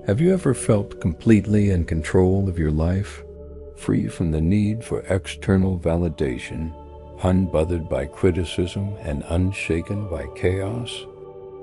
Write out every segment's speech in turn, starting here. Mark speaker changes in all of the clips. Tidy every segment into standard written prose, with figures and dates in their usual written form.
Speaker 1: Have you ever felt completely in control of your life, free from the need for external validation, unbothered by criticism and unshaken by chaos?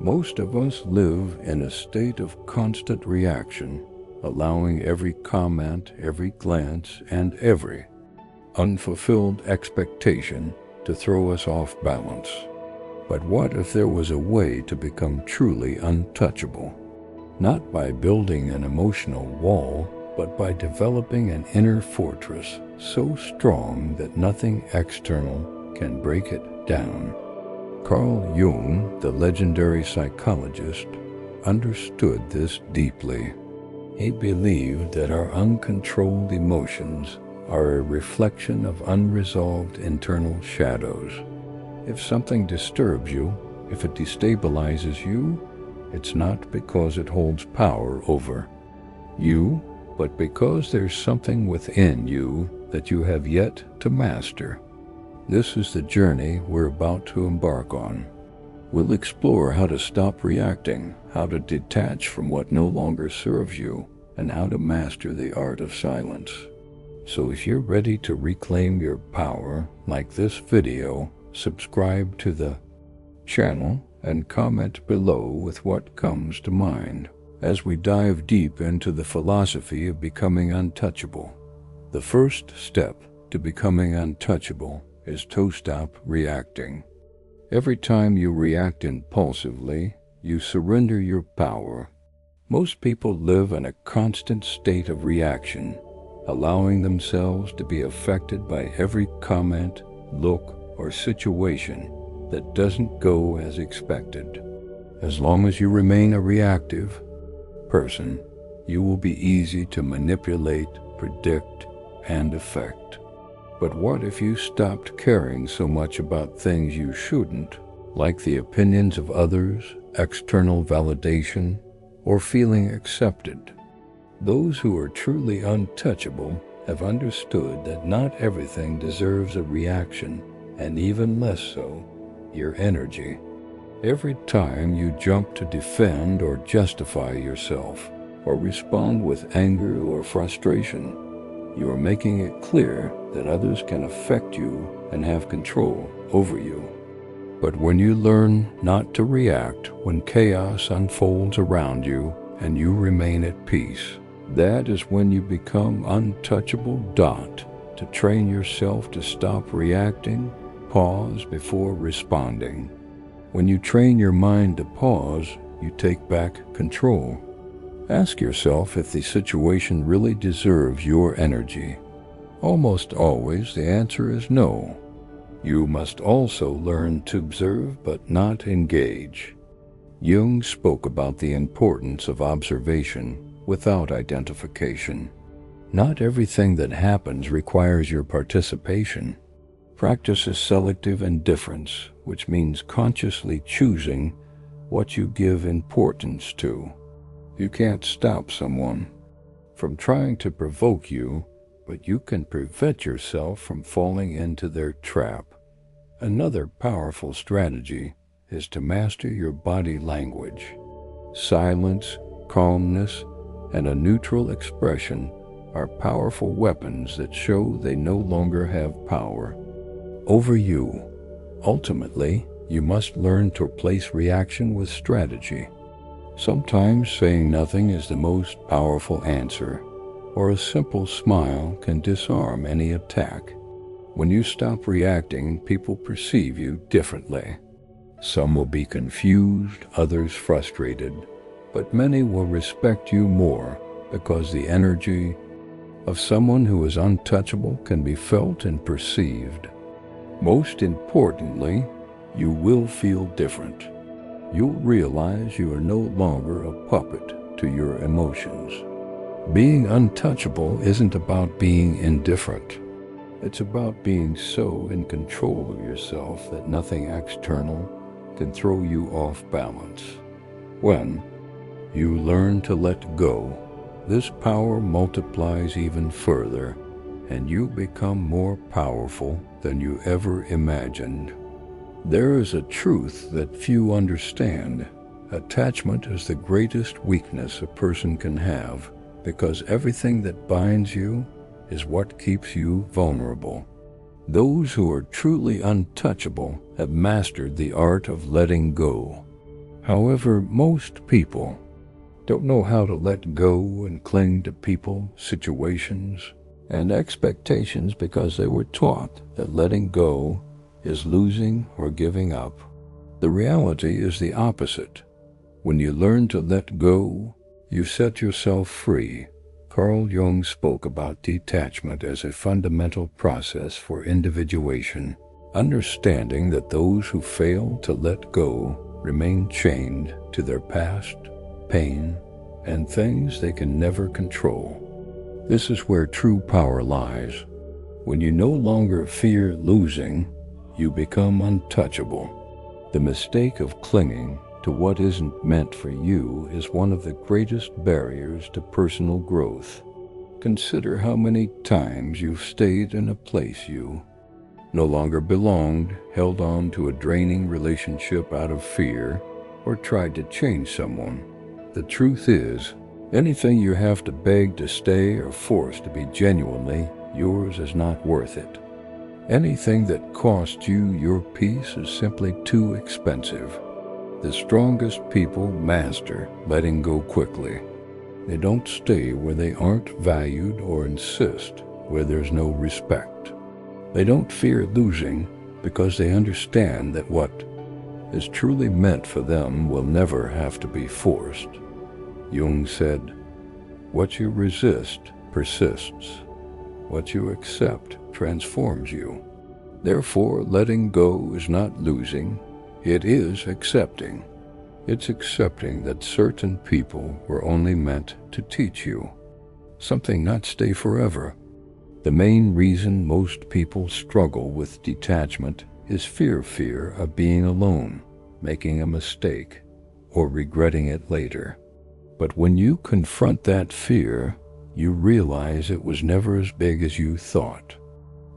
Speaker 1: Most of us live in a state of constant reaction, allowing every comment, every glance, and every unfulfilled expectation to throw us off balance. But what if there was a way to become truly untouchable? Not by building an emotional wall, but by developing an inner fortress so strong that nothing external can break it down. Carl Jung, the legendary psychologist, understood this deeply. He believed that our uncontrolled emotions are a reflection of unresolved internal shadows. If something disturbs you, if it destabilizes you, it's not because it holds power over you, but because there's something within you that you have yet to master. This is the journey we're about to embark on. We'll explore how to stop reacting, how to detach from what no longer serves you, and how to master the art of silence. So if you're ready to reclaim your power, like this video, subscribe to the channel and comment below with what comes to mind as we dive deep into the philosophy of becoming untouchable. The first step to becoming untouchable is to stop reacting. Every time you react impulsively, you surrender your power. Most people live in a constant state of reaction, allowing themselves to be affected by every comment, look, or situation that doesn't go as expected. As long as you remain a reactive person, you will be easy to manipulate, predict, and affect. But what if you stopped caring so much about things you shouldn't, like the opinions of others, external validation, or feeling accepted? Those who are truly untouchable have understood that not everything deserves a reaction, and even less so, your energy. Every time you jump to defend or justify yourself, or respond with anger or frustration, you are making it clear that others can affect you and have control over you. But when you learn not to react when chaos unfolds around you and you remain at peace, that is when you become untouchable. To train yourself to stop reacting, pause before responding. When you train your mind to pause, you take back control. Ask yourself if the situation really deserves your energy. Almost always the answer is no. You must also learn to observe but not engage. Jung spoke about the importance of observation without identification. Not everything that happens requires your participation. Practice is selective indifference, which means consciously choosing what you give importance to. You can't stop someone from trying to provoke you, but you can prevent yourself from falling into their trap. Another powerful strategy is to master your body language. Silence, calmness, and a neutral expression are powerful weapons that show they no longer have power over you. Ultimately, you must learn to replace reaction with strategy. Sometimes saying nothing is the most powerful answer, or a simple smile can disarm any attack. When you stop reacting, people perceive you differently. Some will be confused, others frustrated, but many will respect you more because the energy of someone who is untouchable can be felt and perceived. Most importantly, you will feel different. You'll realize you are no longer a puppet to your emotions. Being untouchable isn't about being indifferent. It's about being so in control of yourself that nothing external can throw you off balance. When you learn to let go, this power multiplies even further, and you become more powerful than you ever imagined. There is a truth that few understand. Attachment is the greatest weakness a person can have, because everything that binds you is what keeps you vulnerable. Those who are truly untouchable have mastered the art of letting go. However, most people don't know how to let go and cling to people, situations, and expectations because they were taught that letting go is losing or giving up. The reality is the opposite. When you learn to let go, you set yourself free. Carl Jung spoke about detachment as a fundamental process for individuation, understanding that those who fail to let go remain chained to their past, pain, and things they can never control. This is where true power lies. When you no longer fear losing, you become untouchable. The mistake of clinging to what isn't meant for you is one of the greatest barriers to personal growth. Consider how many times you've stayed in a place you no longer belonged, held on to a draining relationship out of fear, or tried to change someone. The truth is, anything you have to beg to stay or force to be genuinely yours is not worth it. Anything that costs you your peace is simply too expensive. The strongest people master letting go quickly. They don't stay where they aren't valued or insist where there's no respect. They don't fear losing because they understand that what is truly meant for them will never have to be forced. Jung said, "What you resist persists. What you accept transforms you." Therefore, letting go is not losing, it is accepting. It's accepting that certain people were only meant to teach you something, not stay forever. The main reason most people struggle with detachment is fear of being alone, making a mistake, or regretting it later. But when you confront that fear, you realize it was never as big as you thought.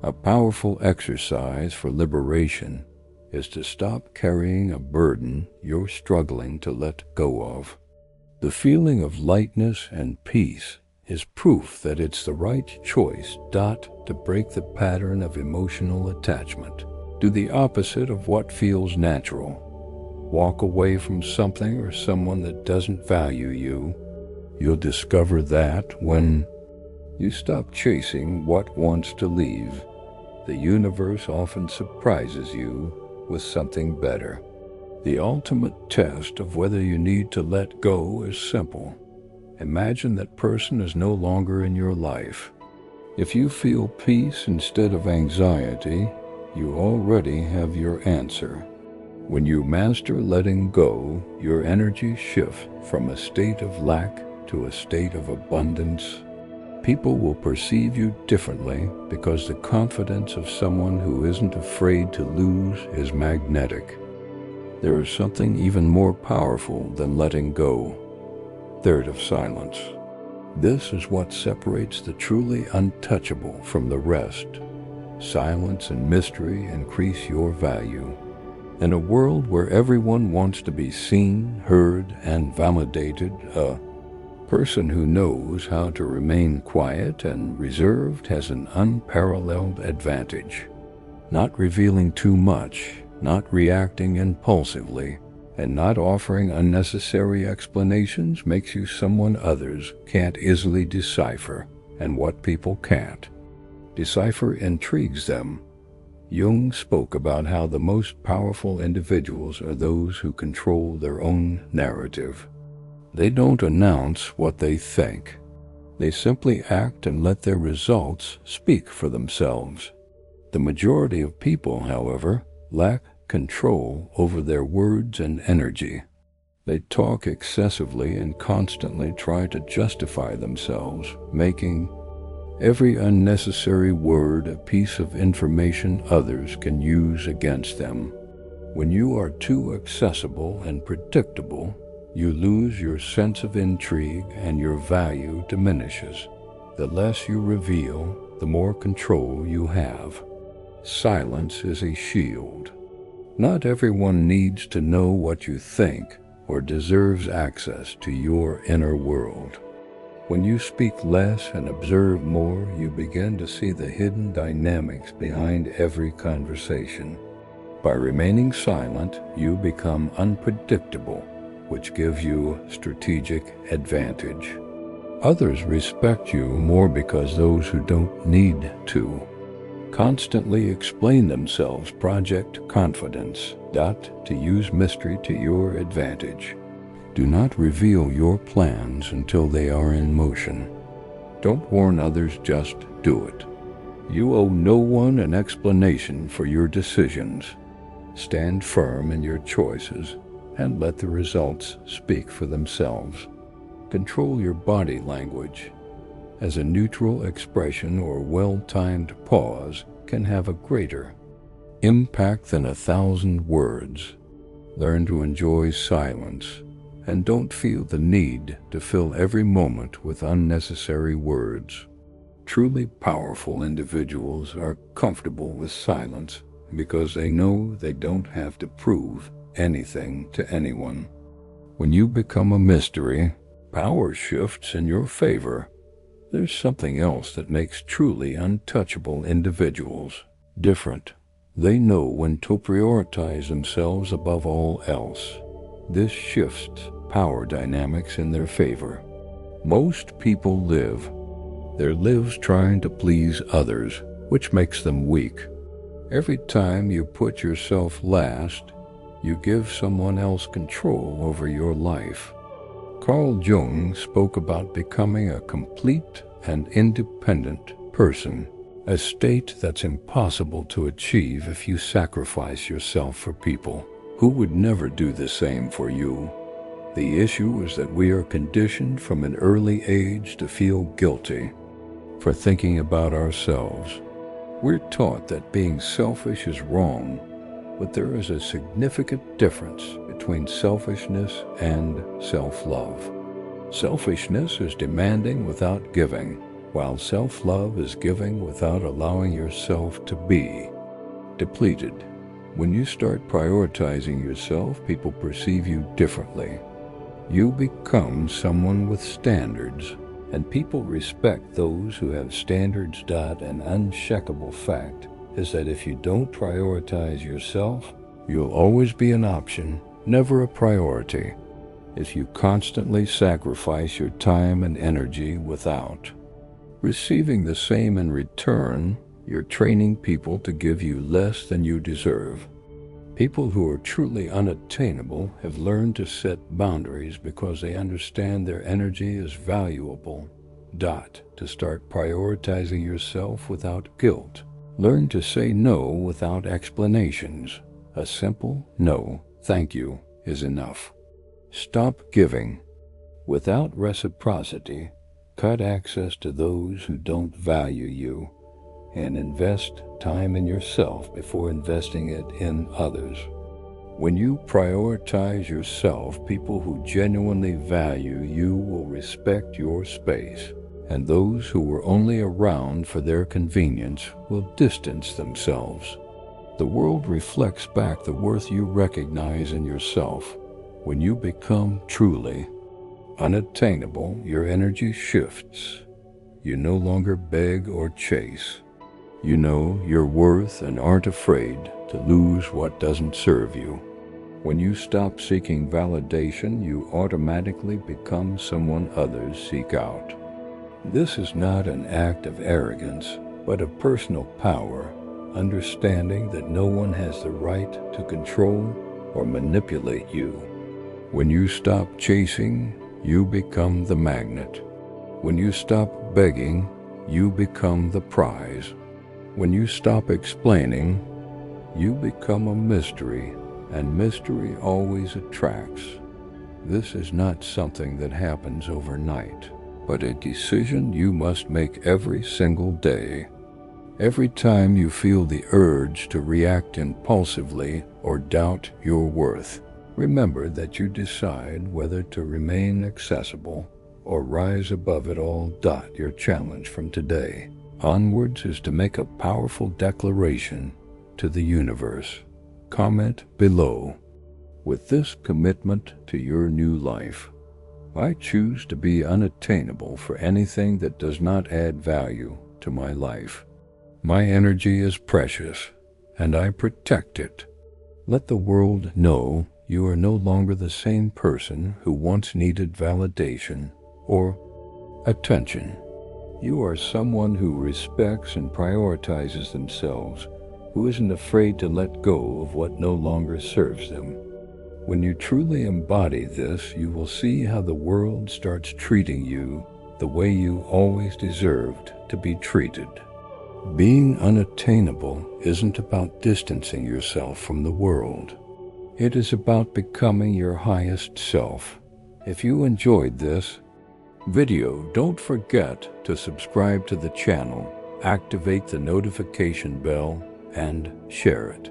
Speaker 1: A powerful exercise for liberation is to stop carrying a burden you're struggling to let go of. The feeling of lightness and peace is proof that it's the right choice to break the pattern of emotional attachment. Do the opposite of what feels natural. Walk away from something or someone that doesn't value you. You'll discover that when you stop chasing what wants to leave, the universe often surprises you with something better. The ultimate test of whether you need to let go is simple. Imagine that person is no longer in your life. If you feel peace instead of anxiety, you already have your answer. When you master letting go, your energy shifts from a state of lack to a state of abundance. People will perceive you differently because the confidence of someone who isn't afraid to lose is magnetic. There is something even more powerful than letting go. Third of silence. This is what separates the truly untouchable from the rest. Silence and mystery increase your value. In a world where everyone wants to be seen, heard, and validated, a person who knows how to remain quiet and reserved has an unparalleled advantage. Not revealing too much, not reacting impulsively, and not offering unnecessary explanations makes you someone others can't easily decipher, and what people can't decipher intrigues them. Jung spoke about how the most powerful individuals are those who control their own narrative. They don't announce what they think. They simply act and let their results speak for themselves. The majority of people, however, lack control over their words and energy. They talk excessively and constantly try to justify themselves, making every unnecessary word a piece of information others can use against them. When you are too accessible and predictable, you lose your sense of intrigue and your value diminishes. The less you reveal, the more control you have. Silence is a shield. Not everyone needs to know what you think or deserves access to your inner world. When you speak less and observe more, you begin to see the hidden dynamics behind every conversation. By remaining silent, you become unpredictable, which gives you strategic advantage. Others respect you more because those who don't need to constantly explain themselves project confidence. To use mystery to your advantage. Do not reveal your plans until they are in motion. Don't warn others, just do it. You owe no one an explanation for your decisions. Stand firm in your choices and let the results speak for themselves. Control your body language, as a neutral expression or well-timed pause can have a greater impact than 1,000 words. Learn to enjoy silence and don't feel the need to fill every moment with unnecessary words. Truly powerful individuals are comfortable with silence because they know they don't have to prove anything to anyone. When you become a mystery, power shifts in your favor. There's something else that makes truly untouchable individuals different. They know when to prioritize themselves above all else. This shifts power dynamics in their favor. Most people live their lives trying to please others, which makes them weak. Every time you put yourself last, you give someone else control over your life. Carl Jung spoke about becoming a complete and independent person, a state that's impossible to achieve if you sacrifice yourself for people who would never do the same for you. The issue is that we are conditioned from an early age to feel guilty for thinking about ourselves. We're taught that being selfish is wrong, but there is a significant difference between selfishness and self-love. Selfishness is demanding without giving, while self-love is giving without allowing yourself to be depleted. When you start prioritizing yourself, people perceive you differently. You become someone with standards, and people respect those who have standards. An unshakable fact is that if you don't prioritize yourself, you'll always be an option, never a priority. If you constantly sacrifice your time and energy without receiving the same in return, you're training people to give you less than you deserve. People who are truly unattainable have learned to set boundaries because they understand their energy is valuable. To start prioritizing yourself without guilt. Learn to say no without explanations. A simple no, thank you, is enough. Stop giving without reciprocity. Cut access to those who don't value you, and invest time in yourself before investing it in others. When you prioritize yourself, people who genuinely value you will respect your space, and those who were only around for their convenience will distance themselves. The world reflects back the worth you recognize in yourself. When you become truly unattainable, your energy shifts. You no longer beg or chase. You know your worth and aren't afraid to lose what doesn't serve you. When you stop seeking validation, you automatically become someone others seek out. This is not an act of arrogance, but of personal power, understanding that no one has the right to control or manipulate you. When you stop chasing, you become the magnet. When you stop begging, you become the prize. When you stop explaining, you become a mystery, and mystery always attracts. This is not something that happens overnight, but a decision you must make every single day. Every time you feel the urge to react impulsively or doubt your worth, remember that you decide whether to remain accessible or rise above it all. Your challenge from today onwards is to make a powerful declaration to the universe. Comment below With this commitment to your new life, I choose to be unattainable for anything that does not add value to my life. My energy is precious, and I protect it. Let the world know you are no longer the same person who once needed validation or attention. You are someone who respects and prioritizes themselves, who isn't afraid to let go of what no longer serves them. When you truly embody this, you will see how the world starts treating you the way you always deserved to be treated. Being unattainable isn't about distancing yourself from the world. It is about becoming your highest self. If you enjoyed this video, don't forget to subscribe to the channel, activate the notification bell, and share it.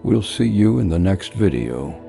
Speaker 1: We'll see you in the next video.